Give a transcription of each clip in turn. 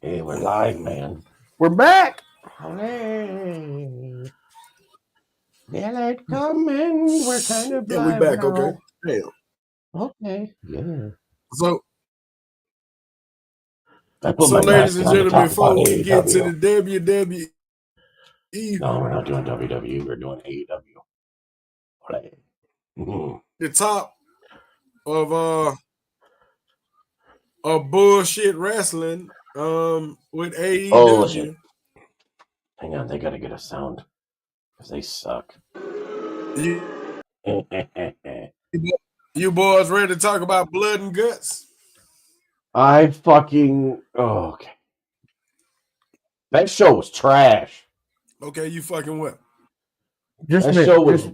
Hey, we're live, man. We're back. Hey. Daylight coming. We're kind of Yeah, we live back. now. Okay. Damn. Okay. Yeah. So, I put my ladies mask and on to gentlemen, talk about before we get to AEW. the WWE, No, we're not doing WWE. We're doing AEW. the top of bullshit wrestling, with AEW. Oh, shit. Hang on, they gotta get a sound because they suck. You boys ready to talk about blood and guts? I fucking okay. That show was trash. Okay, you fucking what? That show was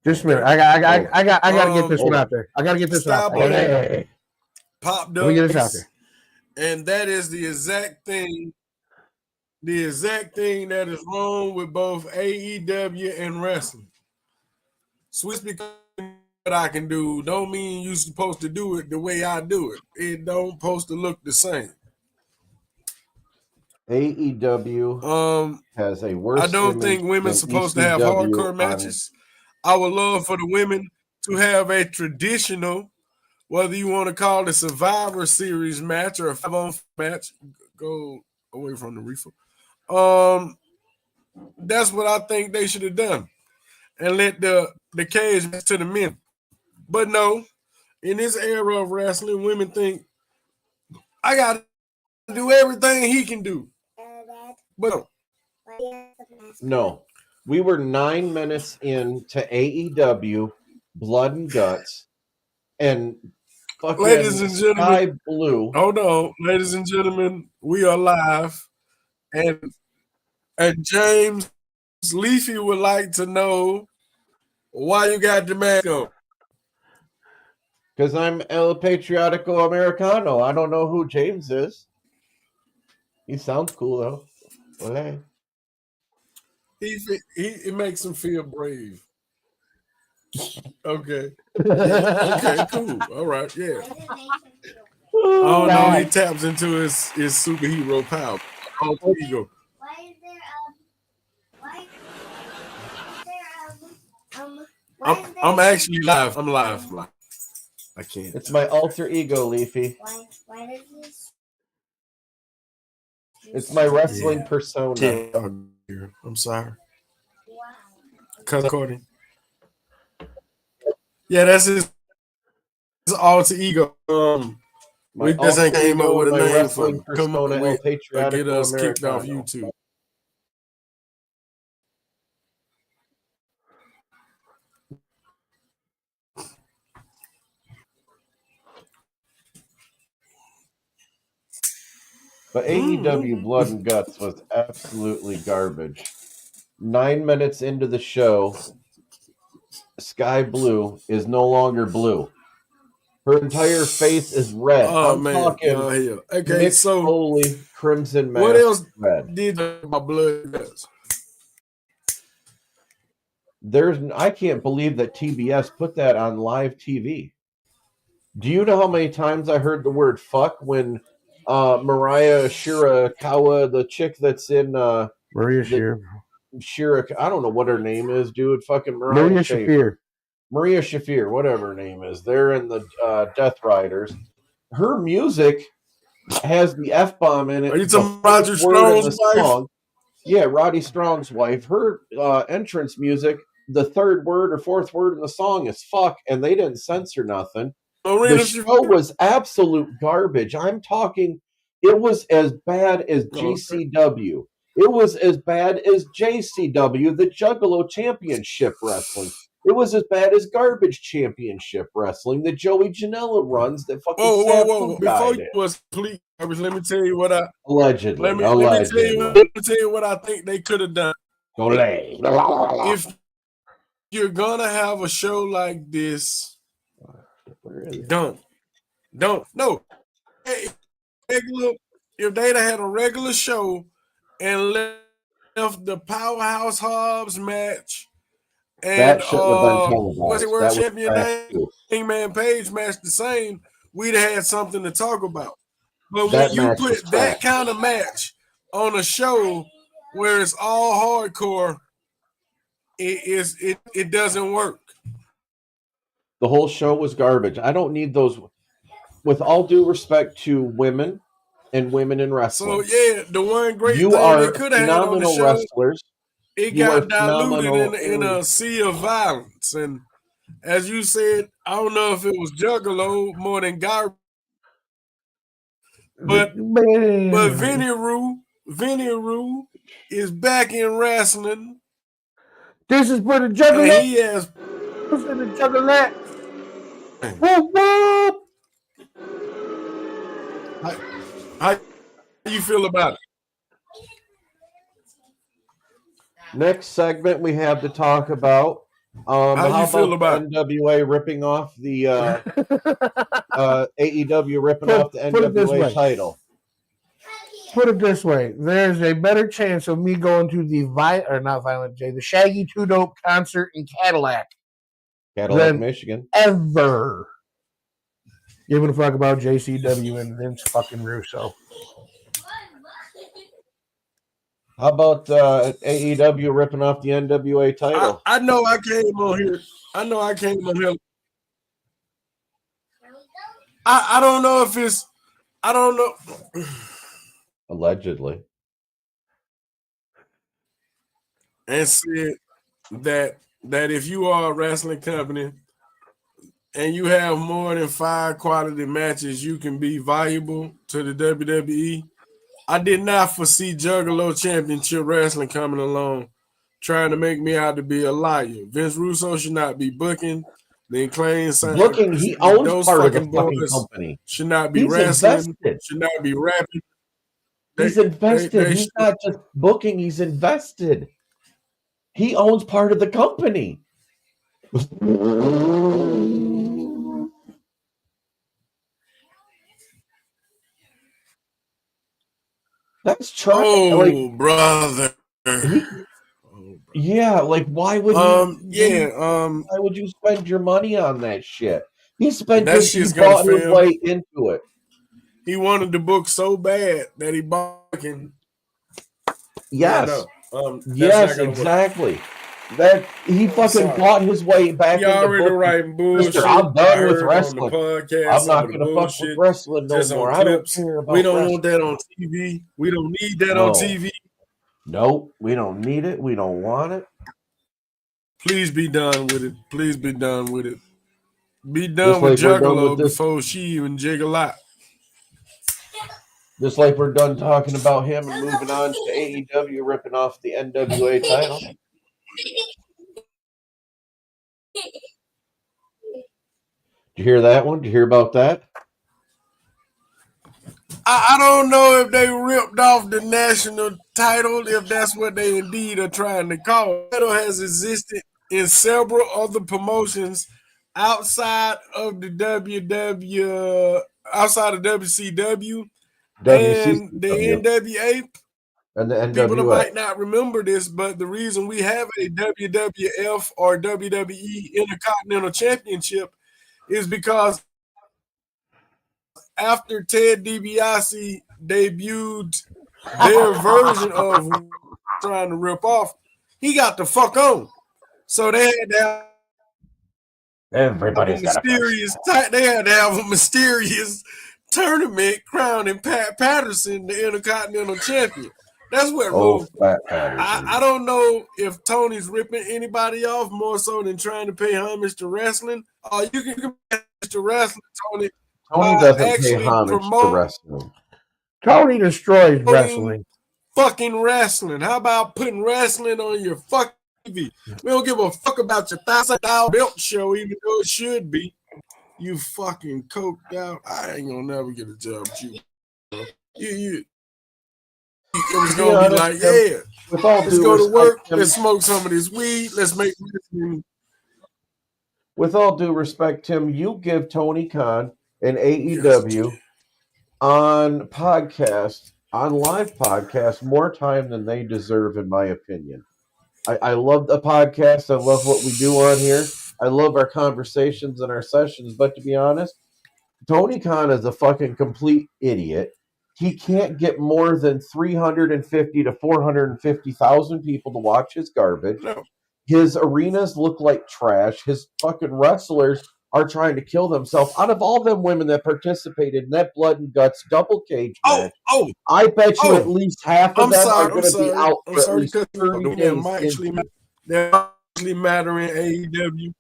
Okay. Oh. Oh. I gotta get this one out there. I gotta get this one out Sky there. Blue popped Let me up, get this out there. and that is the exact thing that is wrong with both AEW and wrestling. Switch because what I can do don't mean you're supposed to do it the way I do it. It don't supposed to look the same. AEW has a worse I don't image think women's than supposed to have ECW hardcore matches. I would love for the women to have a traditional, whether you want to call it a Survivor Series match or a 5-on-5 match. Go away from the reefer. That's what I think they should have done, and let the cage match to the men. But no, in this era of wrestling, women think I got to do everything he can do. But no. We were 9 minutes into AEW Blood and Guts, and fucking ladies and gentlemen, Sky Blue. Hold on, ladies and gentlemen, we are live, and James Leafy would like to know why you got the mask on. Because I'm El Patriotico Americano. I don't know who James is. He sounds cool though. Olé. It makes him feel brave. Okay. Yeah, okay, cool. All right, yeah. Oh no, he taps into his superhero power. Alter ego. I'm actually live. I'm live. I can't. It's my alter ego, Leafy. Why does this? It's my wrestling persona. I'm sorry. Wow. Cut recording. Yeah, that's his alter ego. My We just ain't alter came up ego with a and my name for wrestling him. Come up persona, El with get Patriotico us kicked off Americano. YouTube. But AEW Blood and Guts was absolutely garbage. 9 minutes into the show, Sky Blue is no longer blue. Her entire face is red. Oh I'm man, talking okay. Mick So Foley, Crimson Mask, what else red. did my blood guts? I can't believe that TBS put that on live TV. Do you know how many times I heard the word fuck when Mariah Shirakawa, the chick that's in Maria Shira, I don't know what her name is, dude. Fucking Maria Shafir. Maria Shafir, whatever her name is. They're in the Death Riders. Her music has the F-bomb in it. Are you talking about Roger Strong's wife? Yeah, Roddy Strong's wife. Her entrance music, the third word or fourth word in the song is fuck, and they didn't censor nothing. The show was absolute garbage. I'm talking, it was as bad as GCW. It was as bad as JCW, the Juggalo Championship Wrestling. It was as bad as Garbage Championship Wrestling that Joey Janela runs. That fucking whoa! Before you was complete garbage, let me tell you what I allegedly. Let me tell you what I think they could have done. If you're gonna have a show like this, don't no. If they'd had a regular show and left the Powerhouse Hobbs match And that shouldn't have been what's the televised. world That was champion trash name? too. Hangman Page match the same. We'd have had something to talk about. But That when you match was put that trash. kind of match on a show where it's all hardcore, it doesn't work. The whole show was garbage. I don't need those. With all due respect to women and women in wrestling, So yeah, the one great you thing they are could have had on the phenomenal show, wrestlers. it You are got diluted phenomenal in a sea of violence. And as you said, I don't know if it was Juggalo more than garbage, but Vinny Rue is back in wrestling. This is for the And juggler. he has For the juggler. Whoop, whoop. how you feel about it? Next segment we have to talk about. How you feel about the NWA ripping off the AEW ripping off the Put it this NWA way. title? Put it this way: there's a better chance of me going to the the Shaggy Two Dope concert in Cadillac, Michigan. ever giving a fuck about JCW and Vince fucking Russo. How about AEW ripping off the NWA title? I know I came on here. I don't know if it's. I don't know. Allegedly. And said that if you are a wrestling company and you have more than 5 quality matches, you can be valuable to the WWE. I did not foresee Juggalo Championship Wrestling coming along, trying to make me out to be a liar. Vince Russo should not be booking. The Acclaimed Booking, he owns those part of the fucking fucking boys company. should not be He's wrestling. invested. Should not be rapping. He's invested. He's not just booking, he's invested. He owns part of the company. That's trash. Oh, brother. Yeah, like why would why would you spend your money on that shit? He bought his way into it. He wanted the book so bad that he bought it. Yes. Yes, exactly. That he fucking bought his way back into writing bullshit. I'm done with wrestling. Podcast, I'm not gonna fuck with wrestling no more. I don't care about We don't wrestling. want that on TV. We don't need that on TV. Nope, we don't need it. We don't want it. Please be done with it. Please be done with it. Be done with Juggalo before she even jiggle out. Just like we're done talking about him and moving on to AEW ripping off the NWA title. Did you hear that one? Did you hear about that? I don't know if they ripped off the national title, if that's what they indeed are trying to call it. The title has existed in several other promotions outside of the outside of WCW and the NWA. And the NWA. People might not remember this, but the reason we have a WWF or WWE Intercontinental Championship is because after Ted DiBiase debuted their version of trying to rip off, he got the fuck on. So they had to have Everybody's got they had to have a mysterious tournament crowning Pat Patterson the Intercontinental Champion. That's what I don't know if Tony's ripping anybody off more so than trying to pay homage to wrestling. You can pay homage to wrestling, Tony. Tony doesn't pay homage to wrestling. Tony destroys wrestling. Fucking wrestling. How about putting wrestling on your fucking TV? We don't give a fuck about your $1,000 belt show, even though it should be. You fucking coked out. I ain't gonna never get a job with you. You it was gonna be like, yeah, let's go to work, let's smoke some of this weed, let's make wrestling. With all due respect, Tim, you give Tony Khan and AEW on live podcast, more time than they deserve, in my opinion. I love the podcast. I love what we do on here. I love our conversations and our sessions. But to be honest, Tony Khan is a fucking complete idiot. He can't get more than 350 to 450,000 people to watch his garbage. No. His arenas look like trash. His fucking wrestlers are trying to kill themselves. Out of all them women that participated in that blood and guts double cage match, I bet you at least half of them are going to be out for at least 30 days. That actually matter in AEW.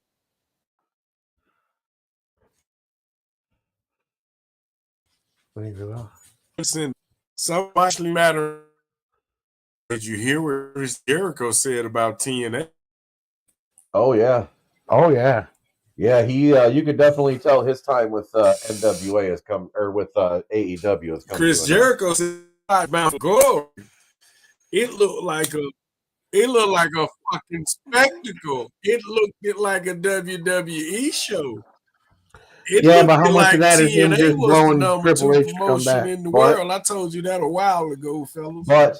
Listen, some actually matter. Did you hear what Chris Jericho said about TNA? Oh yeah, yeah. He, you could definitely tell his time with NWA has come, or with AEW has come. Chris Jericho said, "Bound for glory." It looked like a fucking spectacle. It looked like a WWE show. But how much of that is him TNA just was the blowing number Triple 2 H to come promotion back? in the world. I told you that a while ago, fellas. But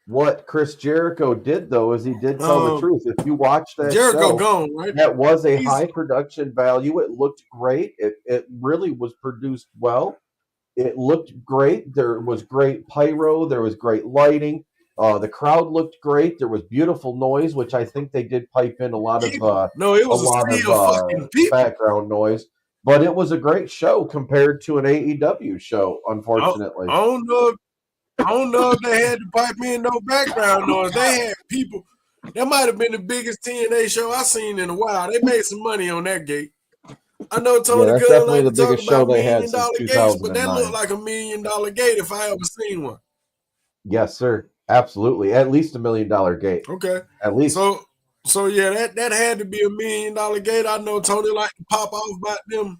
what Chris Jericho did, though, is he did tell the truth. If you watch that Jericho show, gone, right? that was a high production value. It looked great. It really was produced well. It looked great. There was great pyro. There was great lighting. The crowd looked great. There was beautiful noise, which I think they did pipe in a lot of background noise. But it was a great show compared to an AEW show. Unfortunately, I don't know if they had to pipe in no background noise. They had people. That might have been the biggest TNA show I've seen in a while. They made some money on that gate. I know Tony Gunn like to talk about $1 million gates, but that looked like $1 million gate if I ever seen one. Yes, sir. Absolutely. At least $1 million gate. Okay. At least. So yeah, that had to be $1 million gate. I know Tony like to pop off about them.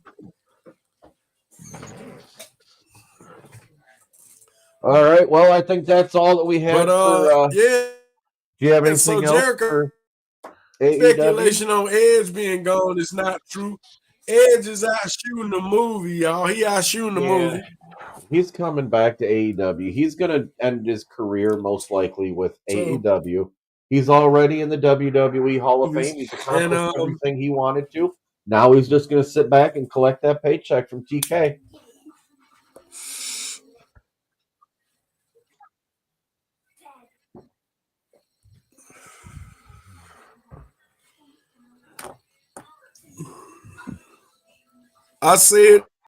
All right. Well, I think that's all that we had for. Yeah. Do you have anything else for AEW? Speculation on Edge being gone is not true. Edge is out shooting the movie, y'all. He out shooting the movie. He's coming back to AEW. He's going to end his career most likely with AEW. He's already in the WWE Hall of Fame. He's accomplished everything he wanted to. Now he's just going to sit back and collect that paycheck from TK. I said